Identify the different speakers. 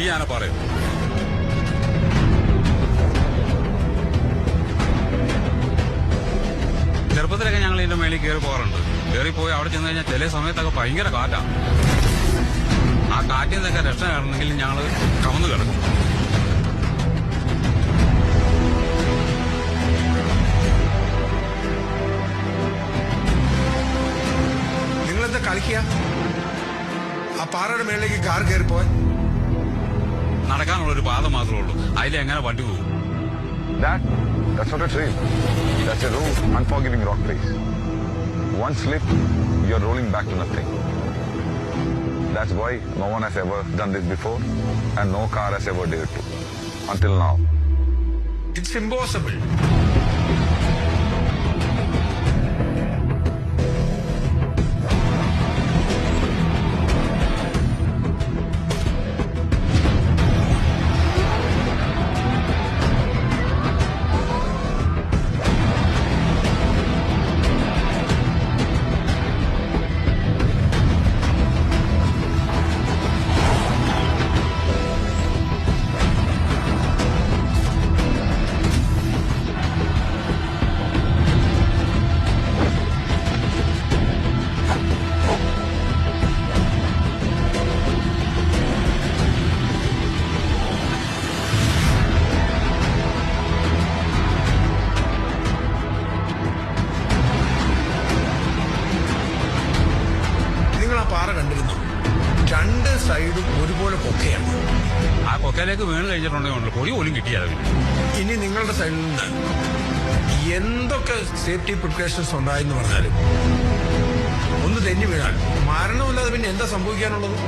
Speaker 1: ഈ ആന പറയും. ചെറുപ്പത്തിലൊക്കെ ഞങ്ങൾ ഇതിന്റെ മേളിൽ കയറി പോകാറുണ്ട്. കയറിപ്പോയി അവിടെ ചെന്ന് കഴിഞ്ഞാൽ ചില സമയത്തൊക്കെ ഭയങ്കര കാറ്റാണ്. ആ കാറ്റിൽ നിന്നൊക്കെ രക്ഷ കയറണമെങ്കിൽ ഞങ്ങൾ കമന്നു കിടക്കും.
Speaker 2: നിങ്ങളെന്താ കളിക്കുക? ആ പാറയുടെ മേളിലേക്ക് കാർ കയറി പോവാൻ
Speaker 1: നടക്കാനുള്ളൊരു പാത മാത്രമേ ഉള്ളൂ. അതിലെങ്ങനെ വണ്ടി പോകും?
Speaker 3: That's not a trail. That's a raw, unforgiving rock face. One slip, you're rolling back to nothing. That's why no one has ever done this before and no car has ever dared to. Until now.
Speaker 2: It's impossible. പാറ കണ്ടിരുന്നു. രണ്ട് സൈഡും ഒരുപോലെ കൊക്കയാണ്.
Speaker 1: ആ കൊക്കയിലേക്ക് വീണ് കഴിഞ്ഞിട്ടുണ്ടെങ്കിൽ പൊടി പോലും കിട്ടിയാൽ
Speaker 2: ഇനി നിങ്ങളുടെ സൈഡിൽ നിന്ന് എന്തൊക്കെ സേഫ്റ്റി പ്രിക്കോഷൻസ് ഉണ്ടായെന്ന് പറഞ്ഞാലും ഒന്ന് തെന്നി വീണാൽ മരണമില്ലാതെ പിന്നെ എന്താ സംഭവിക്കാനുള്ളത്?